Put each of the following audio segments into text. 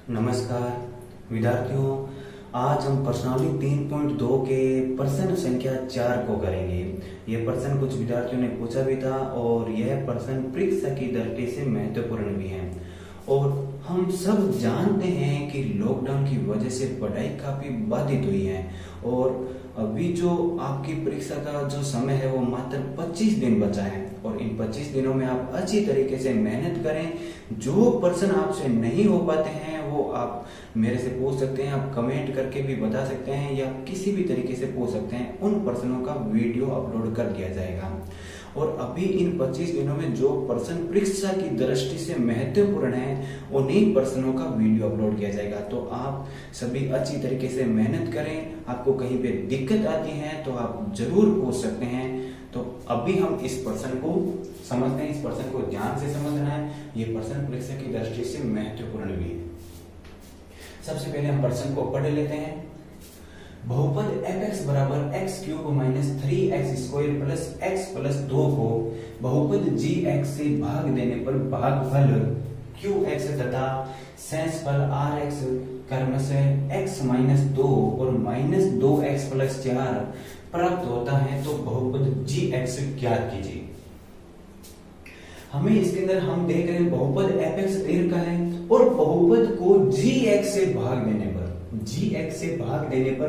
नमस्कार विद्यार्थियों, आज हम प्रश्नावली 3.2 के प्रश्न संख्या 4 को करेंगे। यह प्रश्न कुछ विद्यार्थियों ने पूछा भी था और यह प्रश्न परीक्षा की दृष्टि से महत्वपूर्ण भी है। और हम सब जानते हैं कि लॉकडाउन की वजह से पढ़ाई काफी बाधित हुई है और अभी जो आपकी परीक्षा का जो समय है वो मात्र 25 दिन बचा है और इन 25 दिनों में आप अच्छी तरीके से मेहनत करें। जो प्रश्न आपसे नहीं हो पाते हैं वो आप मेरे से पूछ सकते हैं, आप कमेंट करके भी बता सकते हैं या किसी भी तरीके से पूछ सकते हैं। उन प्रश्नों का वीडियो अपलोड कर दिया जाएगा और अभी इन 25 दिनों में जो प्रश्न परीक्षा की दृष्टि से महत्वपूर्ण है उन्हीं प्रश्नों का वीडियो अपलोड किया जाएगा। तो आप सभी अच्छी तरीके से मेहनत करें। आपको कहीं पे दिक्कत आती है तो आप जरूर पूछ सकते हैं। तो अभी हम इस प्रश्न को समझते हैं, इस प्रश्न को ध्यान से समझना है। ये प्रश्न परीक्षा की दृष्टि से महत्वपूर्ण भी है। सबसे पहले हम प्रश्न को पढ़ लेते हैं। बहुपद fx बराबर x cube minus 3x square plus x plus 2 को बहुपद gx से भाग देने पर भागफल qx तथा शेषफल rx क्रमशः x माइनस 2 और माइनस 2x प्लस 4 प्राप्त होता है तो बहुपद gx ज्ञात कीजिए। हमें इसके अंदर हम देख रहे हैं बहुपद fx दे रखा है और बहुपद को gx से भाग देने पर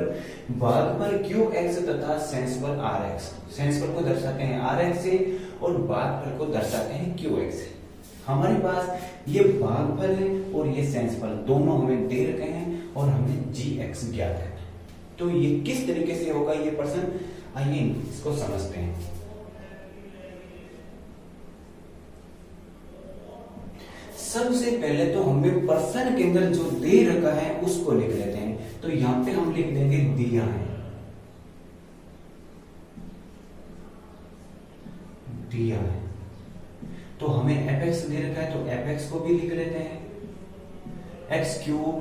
भागफल qx तथा शेषफल rx, शेषफल को दर्शाते हैं rx से और भागफल को दर्शाते हैं qx से। हमारे पास ये भागफल है और ये शेषफल दोनों हमें दे रखे हैं और हमें gx ज्ञात है। तो ये किस तरीके से होगा ये प्रश्न, आइए इसको समझते हैं। सबसे पहले तो हमें प्रश्न के अंदर जो दे रखा है उसको लिख लेते हैं। तो यहां पे हम लिख देंगे दिया है, दिया है। तो हमें fx दे रखा है तो fx को भी लिख लेते हैं। x cube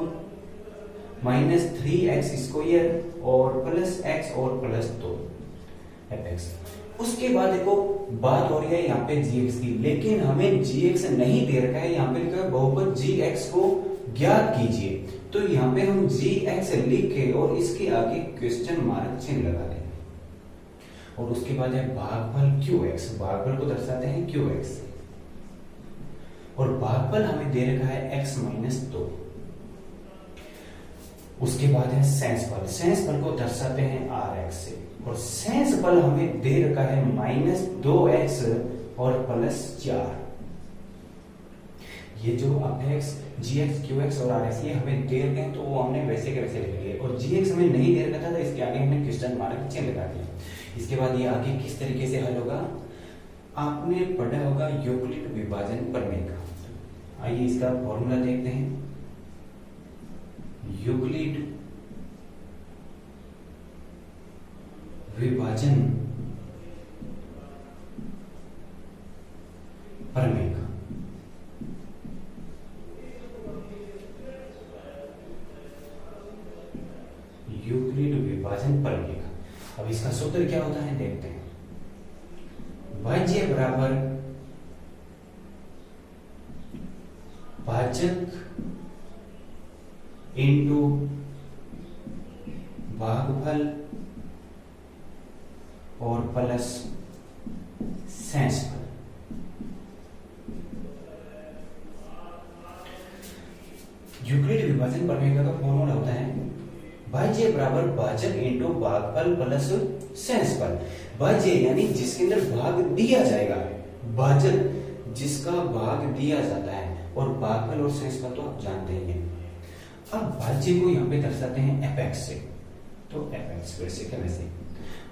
minus 3x square और प्लस x और प्लस 2 fx। उसके बाद देखो बात हो रही है यहाँ पे gx की, लेकिन हमें gx नहीं दे रखा है। यहाँ पे लिखा है बहुपद gx को ज्ञात कीजिए। तो यहाँ पे हम gx लिख के और इसके आगे क्वेश्चन मार्क चिन्ह लगा देंगे और उसके बाद है भागफल qx, भागफल को दर्शाते हैं qx और भागफल हमें दे रखा है x माइनस 2। उसके बाद है शेषफल, शेषफल को दर्शाते हैं rx से और शेषफल हमें दे रखा है माइनस 2x और प्लस 4। ये जो fx, gx, qx और rx ये हमें दे रखे हैं तो वो हमने वैसे के वैसे लिख लिए और gx हमें नहीं दे रखा था तो इसके आगे हमने क्वेश्चन मार्क चिन्ह लगा दिया। इसके बाद ये आगे किस तरीके से हल होगा आपने पढ़ा होगा यूक्लिड विभाजन प्रमेय का। आइए इसका फॉर्मूला देखते हैं। यूक्लिड विभाजन प्रमेय का यूक्लिड विभाजन प्रमेय का। अब इसका सूत्र क्या होता है देखते हैं। भाज्य बराबर भाजक इंटू भागफल और प्लस शेषफल। यूक्लिड विभाजन प्रमेय का फॉर्मूला होता है भाज्य बराबर भाजक इंटू भागफल प्लस शेषफल। भाज्य यानी जिसके अंदर भाग दिया जाएगा, भाजक जिसका भाग दिया जाता है और भागफल और शेषफल तो आप जानते ही हैं। अब भाज्य को यहाँ पे दर्शाते हैं fx से, तो fx वैसे के वैसे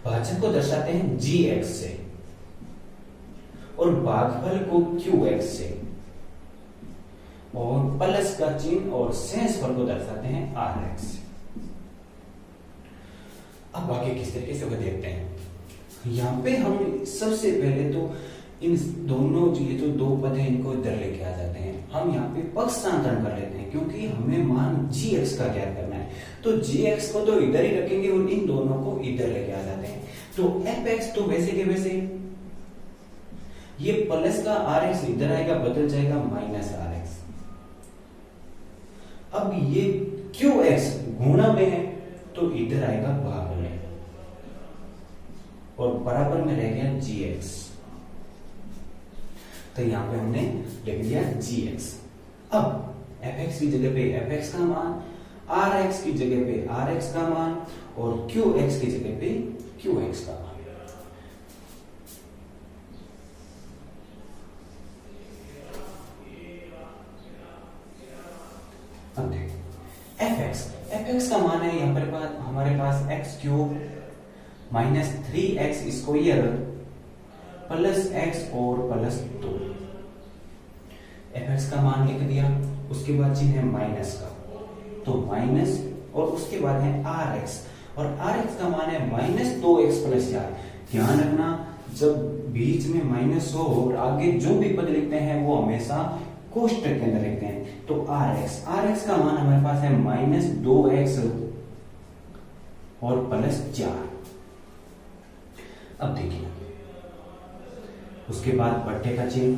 भाजक को दर्शाते हैं gx से और भागफल को qx से और प्लस का चिन्ह और शेषफल को दर्शाते हैं rx से। अब आगे किस तरीके से वो देखते हैं। यहाँ पे हम सबसे पहले तो इन दोनों ये जो दो पद है इनको इधर लेके आ जाते हैं। हम यहाँ पे पक्षांतरण कर लेते हैं क्योंकि हमें मान gx का ज्ञात करना है। तो gx को तो इधर ही रखेंगे और इन दोनों को इधर लेके आ जाते हैं। तो fx तो वैसे के वैसे ये प्लस का आर एक्स इधर आएगा, बदल जाएगा माइनस आर एक्स। अब ये QX गुणा में है तो इधर आएगा भाग में, और बराबर में रह गया GX। तो यहां पे हमने लिख दिया GX। अब fx की जगह पे fx का मान, rx की जगह पे rx का मान, और qx की जगह पे qx का मान। अब देखो fx का मान है यहाँ पर हमारे पास x cube minus 3x square plus x और प्लस 2। fx का मान लिख दिया, उसके बाद चिन्ह है माइनस का, तो माइनस, और उसके बाद है rx, और rx का मान है माइनस 2x प्लस 4। ध्यान रखना, जब बीच में माइनस हो और आगे जो भी पद लिखते हैं वो हमेशा कोष्टक के अंदर लिखते हैं। तो rx का मान हमारे पास है माइनस 2x और प्लस 4। अब देखिए, उसके बाद बट्टे का चिन्ह,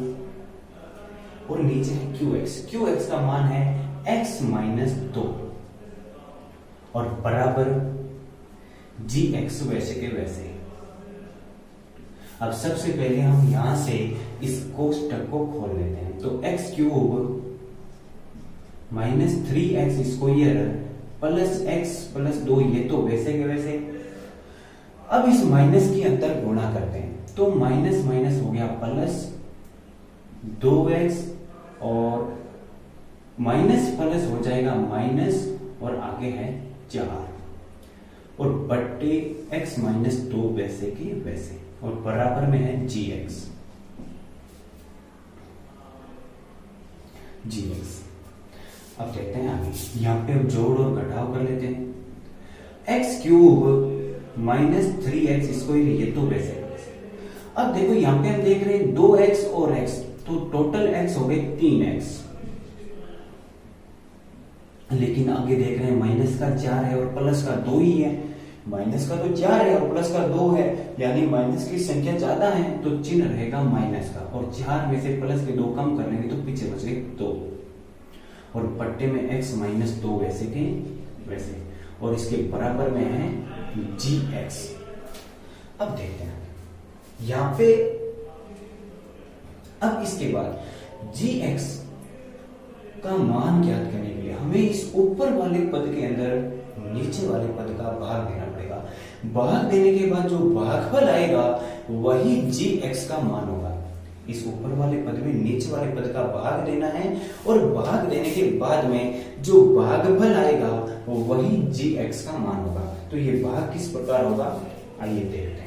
और नीचे है QX का मान है x माइनस 2, और बराबर GX वैसे के वैसे। अब सबसे पहले हम यहां से इस कोष्टक को खोल लेते हैं, तो x cube minus 3x square plus x plus 2, ये तो वैसे के वैसे। अब इस माइनस की अंदर गुणा करते हैं, तो माइनस माइनस हो गया प्लस 2x, और माइनस प्लस हो जाएगा माइनस, और आगे है 4, और बट्टे x माइनस 2 वैसे की वैसे, और बराबर में है GX। अब देखते हैं आगे, यहां पे अब जोड़ और घटाव कर लेते हैं। x cube minus 3x square, ये तो वैसे। अब देखो यहां पे हम देख रहे हैं 2x और x, तो टोटल x हो गए 3x, लेकिन आगे देख रहे हैं माइनस का 4 है और प्लस का 2 ही है। माइनस का तो 4 है और प्लस का 2 है, यानी माइनस की संख्या ज्यादा है, तो चिन्ह रहेगा माइनस का, और 4 में से प्लस के 2 कम कर लेंगे तो पीछे बचे 2, और पट्टे में x माइनस 2 वैसे के वैसे, और इसके बराबर में है GX। अब देखते हैं यहां पे, अब इसके बाद GX का मान ज्ञात करने के लिए हमें इस ऊपर वाले पद के अंदर नीचे वाले पद का भाग देना पड़ेगा। भाग देने के बाद जो भागफल आएगा वही GX का मान होगा। इस ऊपर वाले पद में नीचे वाले पद का भाग देना है, और भाग देने के बाद में जो भागफल आएगा वही GX का मान होगा। तो ये भाग किस प्रकार होगा, आइए देखते हैं।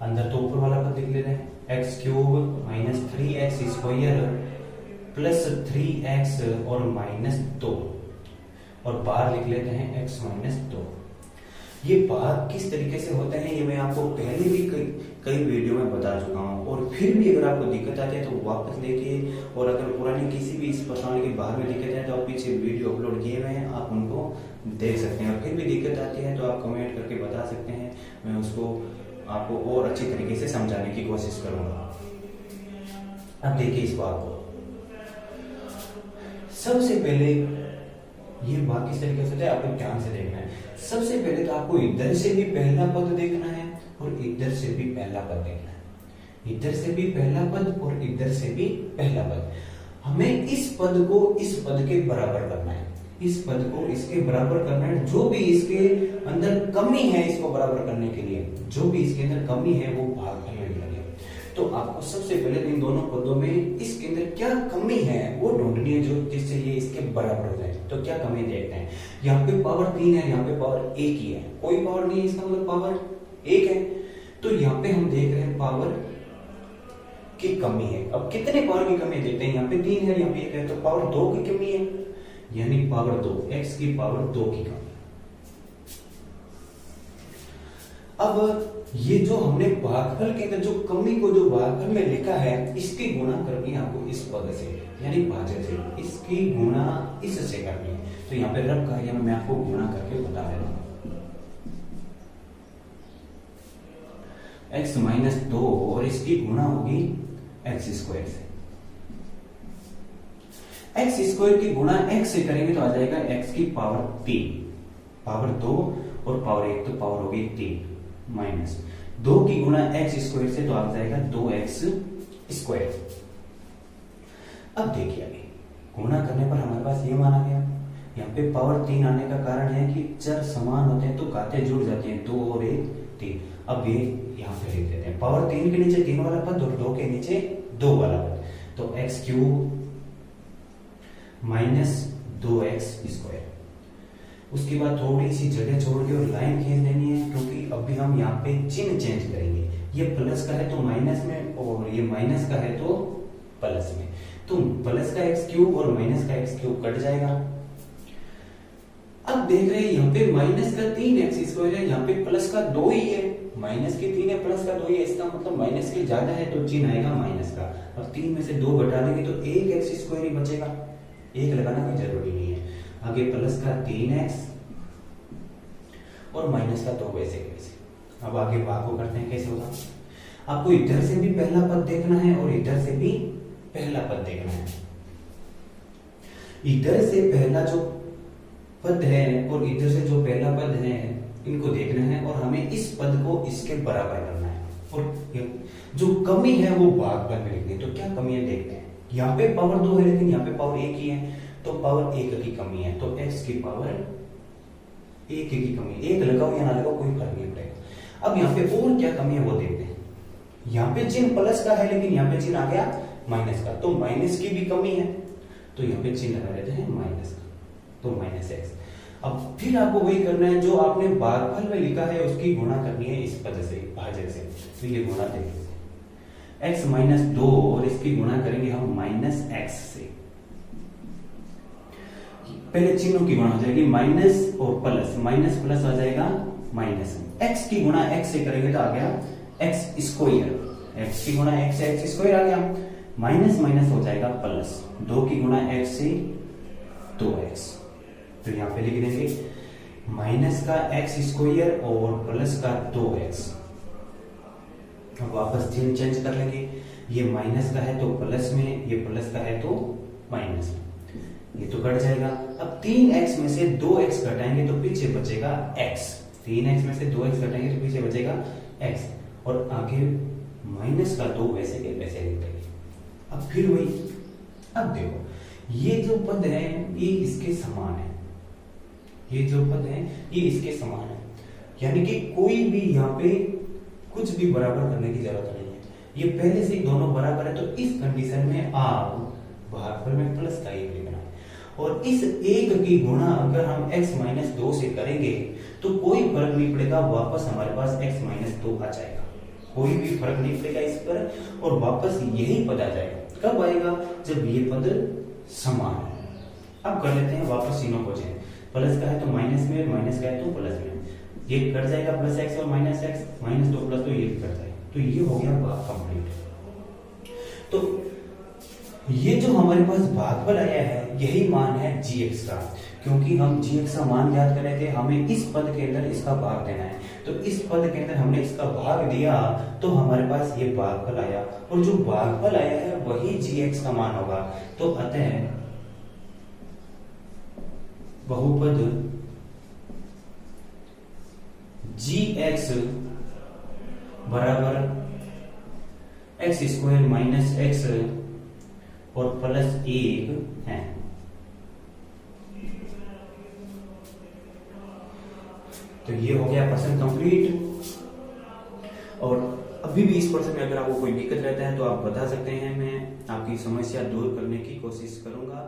अंदर तो ऊपर वाला पद लिख लेते हैं, x cube minus 3x square plus 3x और माइनस 2, और बाहर लिख लेते हैं x माइनस 2। ये भाग किस तरीके से होते हैं ये मैं आपको पहले भी कई वीडियो में बता चुका हूँ, और फिर भी अगर आपको दिक्कत आती है तो वापस देखिए, और अगर पुरानी किसी भी इस प्रश्नावली के बाहर में दिक्कत है तो आप पीछे वीडियो अपलोड किए हुए हैं, आप उनको देख सकते हैं। और फिर भी दिक्कत आती है तो आप कमेंट करके बता सकते हैं, मैं उसको आपको और अच्छी तरीके से समझाने की कोशिश करूंगा। अब देखिए इस बात को, सबसे पहले ये बात किस तरीके से होता है आपको ध्यान से देखना है। सबसे पहले तो आपको इधर से भी पहला पद देखना है और इधर से भी पहला पद देखना है। इधर से भी पहला पद और इधर से भी पहला पद। हमें इस पद को इस पद के बराबर करना है, इस पद को इसके बराबर करना है। जो भी इसके अंदर कमी है इसको बराबर करने के लिए, जो भी इसके अंदर कमी है वो भागफल में लगेगा। तो आपको सबसे पहले इन दोनों पदों में इसके अंदर क्या कमी है वो ढूंढनी है, जो जिससे ये इसके बराबर हो जाए। तो क्या कमी देखते हैं, यहाँ पे पावर 3 है, यहाँ पे पावर 1 ही है, कोई पावर नहीं है, इसका मतलब पावर 1 है। तो यहाँ पे हम देख रहे हैं पावर की कमी है। अब कितने पावर की कमी देखते हैं, यहाँ पे 3 है, यहाँ पे 1 है, तो पावर 2 की कमी है, यानी पावर 2, x की पावर 2 की कमी। अब ये जो हमने भागफल के अंदर जो कमी को जो भागफल में लिखा है इसकी गुणा करनी है आपको इस पद से, यानी भाज्य से, इसकी गुणा इससे करनी है। तो यहाँ पे रफ कार्य में मैं आपको गुणा करके बता देता हूँ। x माइनस 2 और इसकी गुणा होगी एक्स स्क्वायर से। एक्स स्क्वायर की गुणा x से करेंगे तो आ जाएगा x की पावर 3, पावर 2 और पावर 1 तो पावर होगी 3 माइनस 2 की गुणा x स्क्वायर से तो आ जाएगा 2x स्क्वायर। अब देखिए आगे गुणा करने पर हमारे पास ये माना गया, यहाँ पे पावर 3 आने का कारण है कि चर समान होते हैं तो घातें जुड़ जाती हैं, 2 और 1 3। अब ये यहाँ पे लिख देते हैं, पावर 3 के नीचे 3 वाला पद और 2 के नीचे 2 वाला पद, तो x cube minus 2x square. उसके बाद थोड़ी सी जगह छोड़ के और लाइन खींच देनी है, क्योंकि अभी हम यहाँ पे चिन्ह चेंज करेंगे। ये प्लस का है तो माइनस में, और ये माइनस का है तो प्लस में, तो प्लस का एक्स क्यूब और माइनस का एक्स क्यूब कट जाएगा। अब देख रहे हैं यहाँ पे माइनस का 3x स्क्वायर है, यहाँ पे प्लस का 2 ही है, माइनस के 3 है प्लस का 2 ही है, इसका मतलब माइनस के ज्यादा है तो चिन्ह आएगा माइनस का। अब 3 में से 2 घटा देंगे तो 1x स्क्वायर ही बचेगा, 1 लगाना कोई जरूरी नहीं है। आगे प्लस का 3x और माइनस का 2 वैसे वैसे। अब आगे भाग को करते हैं, कैसे होगा। आपको इधर से भी पहला पद देखना है और इधर से भी पहला पद देखना है। इधर से पहला जो पद है और इधर से जो पहला पद है इनको देखना है और हमें इस पद को इसके बराबर करना है, और जो कमी है वो भागफल में लिखनी है। तो क्या कमी है देखते हैं। यहाँ पे पावर 2 है लेकिन यहाँ पे पावर 1 ही है, तो पावर 1 की कमी है, तो x की पावर 1 की कमी, 1 लगाओ या ना लगाओ कोई फर्क नहीं पड़ेगा। अब यहाँ पे और क्या कमी है वो देखते हैं। यहाँ पे चिन्ह प्लस का है लेकिन यहाँ पे चिन्ह आ गया माइनस का, तो माइनस की भी कमी है, तो यहाँ पे चिन्ह लगा देते हैं माइनस का, तो माइनस एक्स। अब फिर आपको वही करना है जो आपने भागफल में लिखा है उसकी गुणा करनी है इस पद से, भाजक से। तो ये गुणा देखेंगे x माइनस 2 और इसकी गुणा करेंगे हम माइनस एक्स से। पहले चिन्हों की गुणा हो जाएगी माइनस और प्लस, माइनस प्लस आ जाएगा माइनस। x की गुणा x से करेंगे तो आ गया x स्क्वायर, x की गुणा x से x स्क्वायर आ गया, माइनस माइनस हो जाएगा प्लस, 2 की गुणा x से 2x। तो यहां पे लिख देंगे माइनस का x स्क्वायर और प्लस का 2x। अब वापस चिन्ह चेंज कर लेंगे, ये माइनस का है तो प्लस में, ये प्लस का है तो माइनस में, ये तो कट जाएगा। अब 3x में से 2x घटाएंगे तो पीछे बचेगा x, 3x में से 2x घटाएंगे तो पीछे बचेगा x, और आगे माइनस का 2 वैसे के वैसे लिख देंगे। अब फिर वही, अब देखो ये जो पद है ये इसके समान है, ये जो पद है ये इसके समान है, यानी कि कोई भी यहाँ पे कुछ भी बराबर करने की जरूरत नहीं है, ये पहले से ही दोनों बराबर है। तो इस कंडीशन में आप भागफल में प्लस का 1 लिखना है, और इस 1 की गुणा अगर हम x माइनस 2 से करेंगे तो कोई फर्क नहीं पड़ेगा, वापस हमारे पास x माइनस 2 आ जाएगा, कोई भी फर्क नहीं पड़ेगा इस पर, और वापस यही पद आ जाएगा। कब आएगा, जब ये पद समान है। अब कर लेते हैं वापस तीनों को चेंज, प्लस का है तो माइनस में, माइनस का है तो प्लस में, ये कट जाएगा प्लस एक्स और माइनस एक्स, माइनस 2 प्लस 2 ये कट जाएगा, तो ये हो गया भाग कंप्लीट। तो ये जो हमारे पास भागफल आया है यही मान है gx का, क्योंकि हम gx का मान याद कर रहे थे, हमें इस पद के अंदर इसका भाग देना है, तो इस पद के अंदर हमने इसका भाग दिया तो हमारे पास ये भागफल आया, और जो भागफल आया है वही gx का मान होगा। तो अतः बहुपद gx बराबर एक्स स्क्वायर माइनस एक्स और प्लस 1 है। तो ये हो गया प्रश्न कंप्लीट। और अभी भी इस प्रश्न में अगर आपको कोई दिक्कत रहता है तो आप बता सकते हैं, मैं आपकी समस्या दूर करने की कोशिश करूंगा।